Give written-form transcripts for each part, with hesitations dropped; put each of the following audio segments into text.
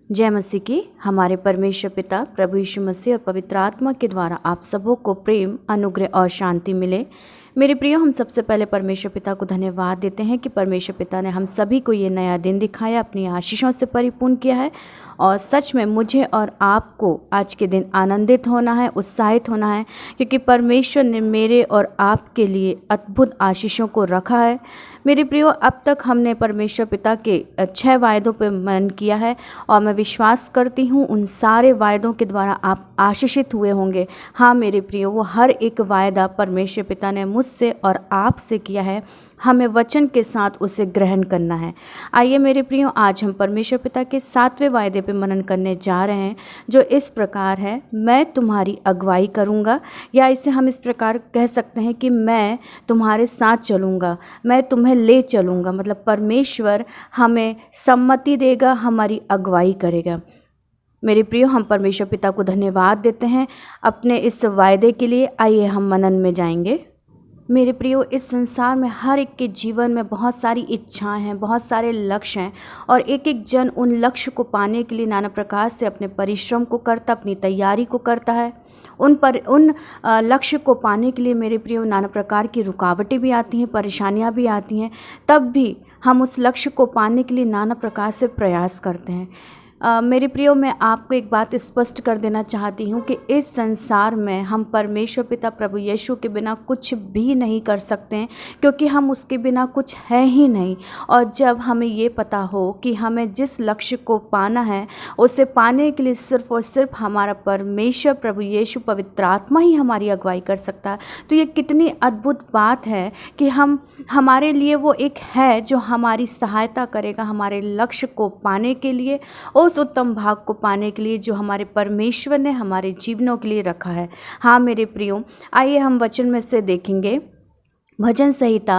जय मसीह की। हमारे परमेश्वर पिता प्रभु यीशु मसीह और पवित्र आत्मा के द्वारा आप सबों को प्रेम, अनुग्रह और शांति मिले। मेरे प्रियो, हम सबसे पहले परमेश्वर पिता को धन्यवाद देते हैं कि परमेश्वर पिता ने हम सभी को ये नया दिन दिखाया, अपनी आशीषों से परिपूर्ण किया है। और सच में मुझे और आपको आज के दिन आनंदित होना है, उत्साहित होना है, क्योंकि परमेश्वर ने मेरे और आपके लिए अद्भुत आशीषों को रखा है। मेरे प्रियो, अब तक हमने परमेश्वर पिता के 6 वायदों पर मनन किया है और मैं विश्वास करती हूँ उन सारे वायदों के द्वारा आप आशीषित हुए होंगे। हाँ मेरे प्रियो, वो हर एक वायदा परमेश्वर पिता ने मुझसे और आपसे किया है, हमें वचन के साथ उसे ग्रहण करना है। आइए मेरे प्रियो, आज हम परमेश्वर पिता के 7वें वायदे पे मनन करने जा रहे हैं, जो इस प्रकार है, मैं तुम्हारी अगुवाई करूँगा। या इसे हम इस प्रकार कह सकते हैं कि मैं तुम्हारे साथ चलूँगा, मैं तुम्हें ले चलूँगा। मतलब परमेश्वर हमें सम्मति देगा, हमारी अगुवाई करेगा। मेरे प्रियो, हम परमेश्वर पिता को धन्यवाद देते हैं अपने इस वायदे के लिए। आइए हम मनन में जाएंगे। मेरे प्रियो, इस संसार में हर एक के जीवन में बहुत सारी इच्छाएं हैं, बहुत सारे लक्ष्य हैं, और एक एक जन उन लक्ष्य को पाने के लिए नाना प्रकार से अपने परिश्रम को करता, अपनी तैयारी को करता है। उन लक्ष्य को पाने के लिए मेरे प्रियो नाना प्रकार की रुकावटें भी आती हैं, परेशानियां भी आती हैं। तब भी हम उस लक्ष्य को पाने के लिए नाना प्रकार से प्रयास करते हैं। मेरे प्रियो, मैं आपको एक बात स्पष्ट कर देना चाहती हूँ कि इस संसार में हम परमेश्वर पिता प्रभु यीशु के बिना कुछ भी नहीं कर सकते हैं, क्योंकि हम उसके बिना कुछ है ही नहीं। और जब हमें ये पता हो कि हमें जिस लक्ष्य को पाना है, उसे पाने के लिए सिर्फ और सिर्फ हमारा परमेश्वर प्रभु यीशु पवित्र आत्मा ही हमारी अगुवाई कर सकता है, तो ये कितनी अद्भुत बात है कि हमारे लिए वो एक है जो हमारी सहायता करेगा हमारे लक्ष्य को पाने के लिए, उस उत्तम भाग को पाने के लिए जो हमारे परमेश्वर ने हमारे जीवनों के लिए रखा है। हाँ मेरे प्रियो, आइए हम वचन में से देखेंगे। भजन संहिता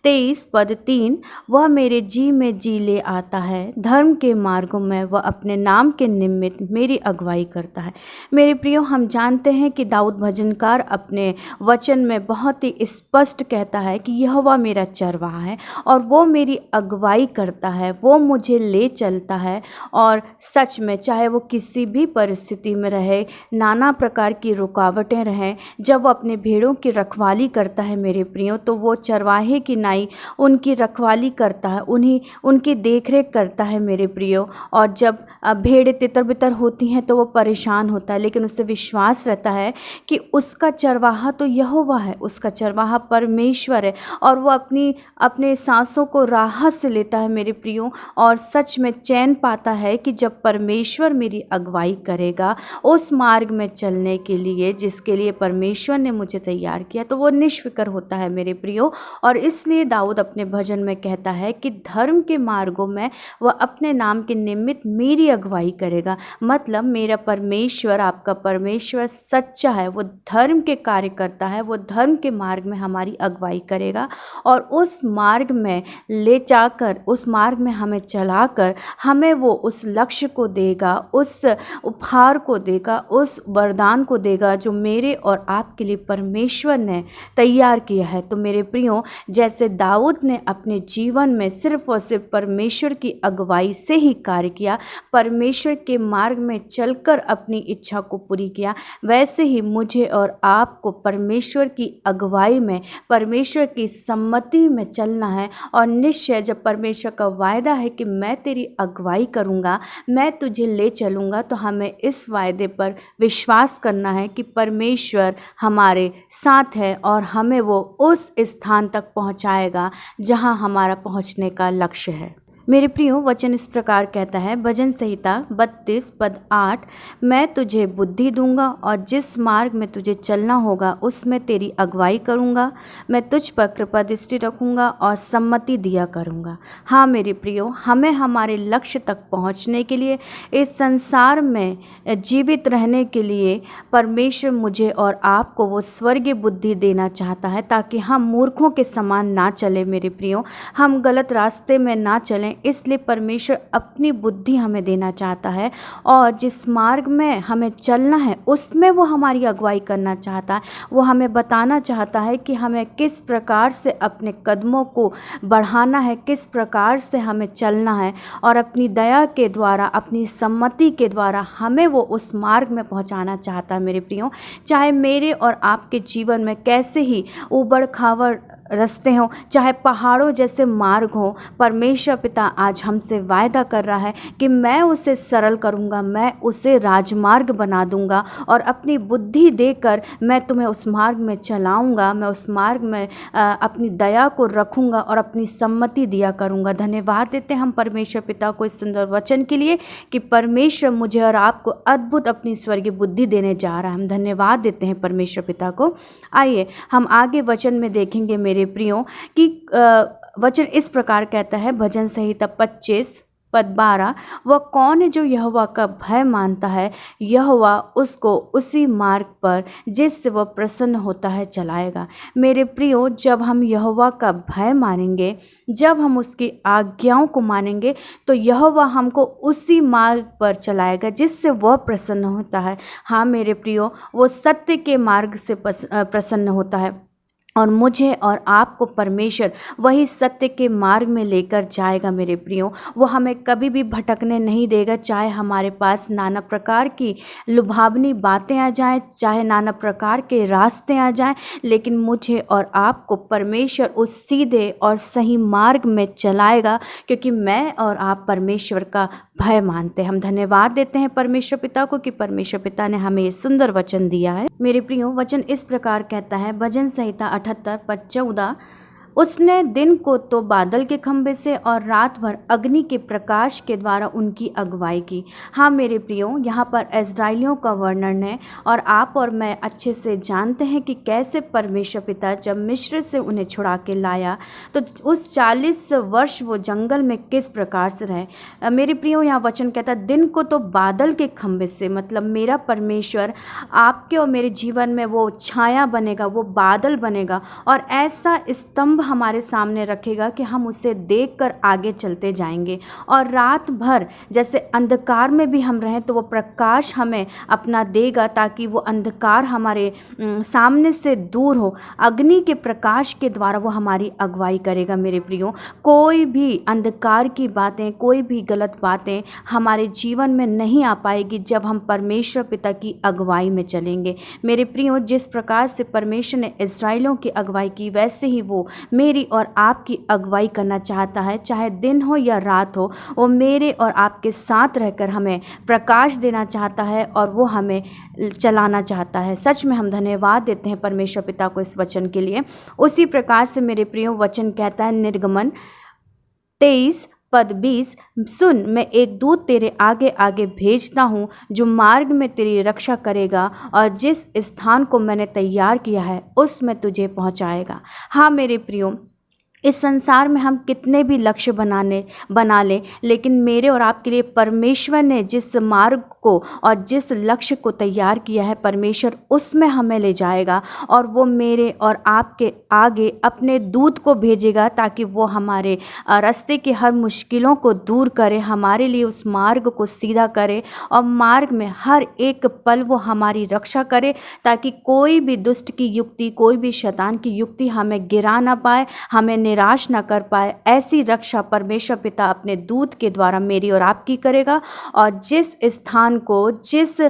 23 पद 3, वह मेरे जी में जी ले आता है, धर्म के मार्गों में वह अपने नाम के निमित्त मेरी अगुवाई करता है। मेरे प्रियो, हम जानते हैं कि दाऊद भजनकार अपने वचन में बहुत ही स्पष्ट कहता है कि यहोवा मेरा चरवाहा है और वो मेरी अगुवाई करता है, वो मुझे ले चलता है। और सच में चाहे वो किसी भी परिस्थिति में रहे, नाना प्रकार की रुकावटें रहें, जब वो अपने भेड़ों की रखवाली करता है मेरे प्रियो, तो वो चरवाहे की नाई उनकी रखवाली करता है, उनकी देखरेख करता है मेरे प्रियो। और जब भेड़ें तितर बितर होती हैं तो वो परेशान होता है, लेकिन उससे विश्वास रहता है कि उसका चरवाहा तो यहोवा है, उसका चरवाहा परमेश्वर है, और वो अपने सांसों को राहत से लेता है मेरे प्रियो। और सच में चैन पाता है कि जब परमेश्वर मेरी अगुवाई करेगा उस मार्ग में चलने के लिए जिसके लिए परमेश्वर ने मुझे तैयार किया, तो वो निष्फिक्र होता है मेरे प्रियो। और इसलिए दाऊद अपने भजन में कहता है कि धर्म के मार्गों में वह अपने नाम के निमित्त मेरी अगुवाई करेगा। मतलब मेरा परमेश्वर, आपका परमेश्वर सच्चा है, वो धर्म के कार्य करता है, वो धर्म के मार्ग में हमारी अगुवाई करेगा और उस मार्ग में ले जाकर, उस मार्ग में हमें चलाकर हमें वो उस लक्ष्य को देगा, उस उपहार को देगा, उस वरदान को देगा जो मेरे और आपके लिए परमेश्वर ने तैयार किया है। तो मेरे प्रियो, जैसे दाऊद ने अपने जीवन में सिर्फ और सिर्फ परमेश्वर की अगुवाई से ही कार्य किया, परमेश्वर के मार्ग में चलकर अपनी इच्छा को पूरी किया, वैसे ही मुझे और आपको परमेश्वर की अगुवाई में, परमेश्वर की सम्मति में चलना है। और निश्चय जब परमेश्वर का वायदा है कि मैं तेरी अगुवाई करूँगा, मैं तुझे ले चलूँगा, तो हमें इस वायदे पर विश्वास करना है कि परमेश्वर हमारे साथ है और हमें वो उस स्थान तक पहुंचाएगा जहां हमारा पहुंचने का लक्ष्य है। मेरे प्रियो, वचन इस प्रकार कहता है, भजन संहिता 32 पद 8, मैं तुझे बुद्धि दूंगा और जिस मार्ग में तुझे चलना होगा उसमें तेरी अगुवाई करूंगा, मैं तुझ पर कृपा दृष्टि रखूंगा और सम्मति दिया करूंगा। हाँ मेरे प्रियो, हमें हमारे लक्ष्य तक पहुंचने के लिए, इस संसार में जीवित रहने के लिए परमेश्वर मुझे और आपको वो स्वर्गीय बुद्धि देना चाहता है, ताकि हम मूर्खों के समान ना चले मेरे प्रियो, हम गलत रास्ते में ना चलें, हैं, इसलिए परमेश्वर अपनी बुद्धि हमें देना चाहता है और जिस मार्ग में हमें चलना है उसमें वो हमारी अगुवाई करना चाहता है। वो हमें बताना चाहता है कि हमें किस प्रकार से अपने कदमों को बढ़ाना है, किस प्रकार से हमें चलना है और अपनी दया के द्वारा, अपनी सम्मति के द्वारा हमें वो उस मार्ग में पहुंचाना चाहता है। मेरे प्रियो, चाहे मेरे और आपके जीवन में कैसे ही ऊबड़ खाबड़ रास्ते हों, चाहे पहाड़ों जैसे मार्ग हों, परमेश्वर पिता आज हमसे वायदा कर रहा है कि मैं उसे सरल करूंगा, मैं उसे राजमार्ग बना दूंगा और अपनी बुद्धि देकर मैं तुम्हें उस मार्ग में चलाऊंगा। मैं उस मार्ग में अपनी दया को रखूंगा और अपनी सम्मति दिया करूंगा। धन्यवाद देते हैं हम परमेश्वर पिता को इस सुंदर वचन के लिए कि परमेश्वर मुझे और आपको अद्भुत अपनी स्वर्गीय बुद्धि देने जा रहा है। हम धन्यवाद देते हैं परमेश्वर पिता को। आइए हम आगे वचन में देखेंगे मेरे प्रियो कि वचन इस प्रकार कहता है, भजन संहिता 25 पद 12, वह कौन है जो यहोवा का भय मानता है, यहोवा उसको उसी मार्ग पर जिससे वह प्रसन्न होता है चलाएगा। मेरे प्रियो, जब हम यहोवा का भय मानेंगे, जब हम उसकी आज्ञाओं को मानेंगे तो यहोवा हमको उसी मार्ग पर चलाएगा जिससे वह प्रसन्न होता है। हाँ मेरे प्रियो, वो सत्य के मार्ग से प्रसन्न होता है और मुझे और आपको परमेश्वर वही सत्य के मार्ग में लेकर जाएगा। मेरे प्रियो, वो हमें कभी भी भटकने नहीं देगा, चाहे हमारे पास नाना प्रकार की लुभावनी बातें आ जाएं, चाहे नाना प्रकार के रास्ते आ जाएं, लेकिन मुझे और आपको परमेश्वर उस सीधे और सही मार्ग में चलाएगा, क्योंकि मैं और आप परमेश्वर का भय मानते हैं। हम धन्यवाद देते हैं परमेश्वर पिता को कि परमेश्वर पिता ने हमें सुंदर वचन दिया है। मेरे प्रियो, वचन इस प्रकार कहता है, भजन संहिता 78 पद 14, उसने दिन को तो बादल के खंभे से और रात भर अग्नि के प्रकाश के द्वारा उनकी अगुवाई की। हाँ मेरे प्रियो, यहाँ पर इस्राएलियों का वर्णन है और आप और मैं अच्छे से जानते हैं कि कैसे परमेश्वर पिता जब मिस्र से उन्हें छुड़ा के लाया तो उस 40 वर्ष वो जंगल में किस प्रकार से रहे। मेरे प्रियो, यहाँ वचन कहता है दिन को तो बादल के खंभे से, मतलब मेरा परमेश्वर आपके और मेरे जीवन में वो छाया बनेगा, वो बादल बनेगा और ऐसा स्तंभ हमारे सामने रखेगा कि हम उसे देखकर आगे चलते जाएंगे। और रात भर जैसे अंधकार में भी हम रहें तो वो प्रकाश हमें अपना देगा ताकि वो अंधकार हमारे सामने से दूर हो। अग्नि के प्रकाश के द्वारा वो हमारी अगुवाई करेगा। मेरे प्रियो, कोई भी अंधकार की बातें, कोई भी गलत बातें हमारे जीवन में नहीं आ पाएगी जब हम परमेश्वर पिता की अगुवाई में चलेंगे। मेरे प्रियो, जिस प्रकार से परमेश्वर ने इस्राएलियों की अगुवाई की, वैसे ही वो मेरी और आपकी अगुवाई करना चाहता है। चाहे दिन हो या रात हो, वो मेरे और आपके साथ रहकर हमें प्रकाश देना चाहता है और वो हमें चलाना चाहता है। सच में हम धन्यवाद देते हैं परमेश्वर पिता को इस वचन के लिए। उसी प्रकार से मेरे प्रियो, वचन कहता है निर्गमन 23 पद 20, सुन, मैं एक दूत तेरे आगे आगे भेजता हूँ जो मार्ग में तेरी रक्षा करेगा और जिस स्थान को मैंने तैयार किया है उसमें तुझे पहुँचाएगा। हाँ मेरे प्रियो, इस संसार में हम कितने भी लक्ष्य बना लें, लेकिन मेरे और आपके लिए परमेश्वर ने जिस मार्ग को और जिस लक्ष्य को तैयार किया है, परमेश्वर उसमें हमें ले जाएगा और वो मेरे और आपके आगे अपने दूत को भेजेगा ताकि वो हमारे रास्ते की हर मुश्किलों को दूर करे, हमारे लिए उस मार्ग को सीधा करे और मार्ग में हर एक पल वो हमारी रक्षा करे ताकि कोई भी दुष्ट की युक्ति, कोई भी शैतान की युक्ति हमें गिरा ना पाए, हमें निराश ना कर पाए। ऐसी रक्षा परमेश्वर पिता अपने दूत के द्वारा मेरी और आपकी करेगा और जिस स्थान को, जिस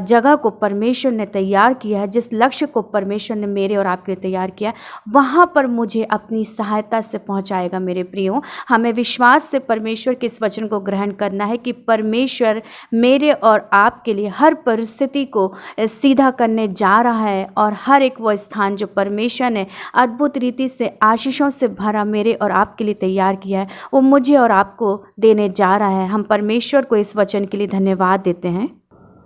जगह को परमेश्वर ने तैयार किया है, जिस लक्ष्य को परमेश्वर ने मेरे और आपके लिए तैयार किया है, वहाँ पर मुझे अपनी सहायता से पहुँचाएगा। मेरे प्रियो, हमें विश्वास से परमेश्वर के इस वचन को ग्रहण करना है कि परमेश्वर मेरे और आपके लिए हर परिस्थिति को सीधा करने जा रहा है और हर एक वो स्थान जो परमेश्वर ने अद्भुत रीति से आशीषों से भरा मेरे और आपके लिए तैयार किया है, वो मुझे और आपको देने जा रहा है। हम परमेश्वर को इस वचन के लिए धन्यवाद देते हैं।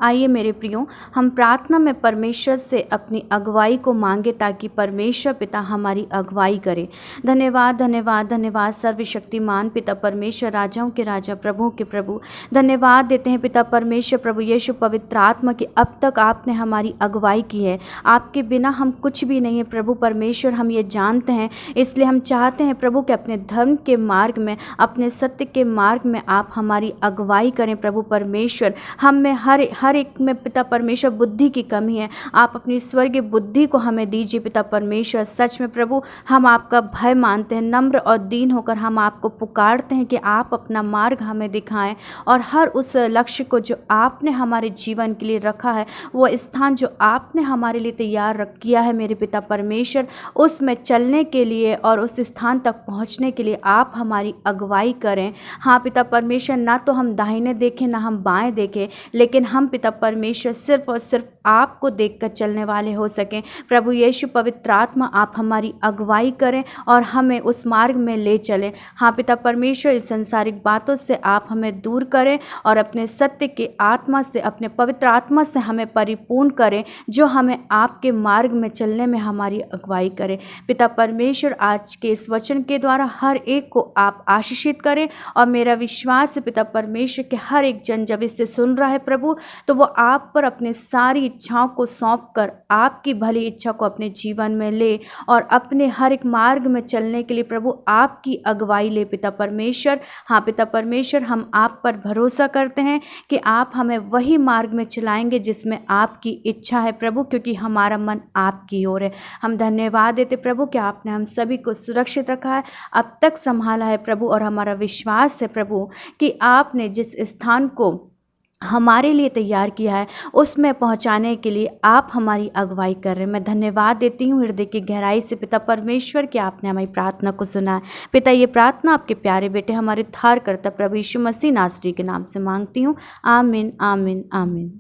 आइए मेरे प्रियो, हम प्रार्थना में परमेश्वर से अपनी अगुवाई को मांगे ताकि परमेश्वर पिता हमारी अगुवाई करे। धन्यवाद धन्यवाद धन्यवाद सर्वशक्तिमान पिता परमेश्वर, राजाओं के राजा, प्रभुओं के प्रभु। धन्यवाद देते हैं पिता परमेश्वर, प्रभु यीशु पवित्र आत्मा की अब तक आपने हमारी अगुवाई की है। आपके बिना हम कुछ भी नहीं है प्रभु परमेश्वर, हम ये जानते हैं। इसलिए हम चाहते हैं प्रभु कि अपने धर्म के मार्ग में, अपने सत्य के मार्ग में आप हमारी अगुवाई करें प्रभु परमेश्वर। हम में हर एक में पिता परमेश्वर बुद्धि की कमी है, आप अपनी स्वर्गीय बुद्धि को हमें दीजिए पिता परमेश्वर। सच में प्रभु हम आपका भय मानते हैं, नम्र और दीन होकर हम आपको पुकारते हैं कि आप अपना मार्ग हमें दिखाएं और हर उस लक्ष्य को जो आपने हमारे जीवन के लिए रखा है, वो स्थान जो आपने हमारे लिए तैयार किया है मेरे पिता परमेश्वर, उसमें चलने के लिए और उस स्थान तक पहुंचने के लिए आप हमारी अगुवाई करें। हाँ पिता परमेश्वर, ना तो हम दाहिने देखें ना हम बाएं देखें, लेकिन हम पिता परमेश्वर सिर्फ और सिर्फ आपको देखकर चलने वाले हो सकें। प्रभु यीशु पवित्र आत्मा आप हमारी अगुवाई करें और हमें उस मार्ग में ले चलें। हाँ पिता परमेश्वर, इस संसारिक बातों से आप हमें दूर करें और अपने सत्य के आत्मा से, अपने पवित्र आत्मा से हमें परिपूर्ण करें, जो हमें आपके मार्ग में चलने में हमारी अगुवाई करे। पिता परमेश्वर, आज के इस वचन के द्वारा हर एक को आप आशीषित करें और मेरा विश्वास है पिता परमेश्वर के हर एक जन जब इससे सुन रहा है प्रभु, तो वो आप पर अपने सारी इच्छाओं को सौंपकर आपकी भली इच्छा को अपने जीवन में ले और अपने हर एक मार्ग में चलने के लिए प्रभु आपकी अगुवाई ले पिता परमेश्वर। हाँ पिता परमेश्वर, हम आप पर भरोसा करते हैं कि आप हमें वही मार्ग में चलाएंगे जिसमें आपकी इच्छा है प्रभु, क्योंकि हमारा मन आपकी ओर है। हम धन्यवाद देते प्रभु कि आपने हम सभी को सुरक्षित रखा है, अब तक संभाला है प्रभु, और हमारा विश्वास है प्रभु कि आपने जिस स्थान को हमारे लिए तैयार किया है उसमें पहुंचाने के लिए आप हमारी अगुवाई कर रहे हैं। मैं धन्यवाद देती हूँ हृदय की गहराई से पिता परमेश्वर कि आपने हमारी प्रार्थना को सुना है। पिता, ये प्रार्थना आपके प्यारे बेटे हमारे उद्धारकर्ता प्रभु यीशु मसीह नासरी के नाम से मांगती हूँ। आमीन आमीन आमीन।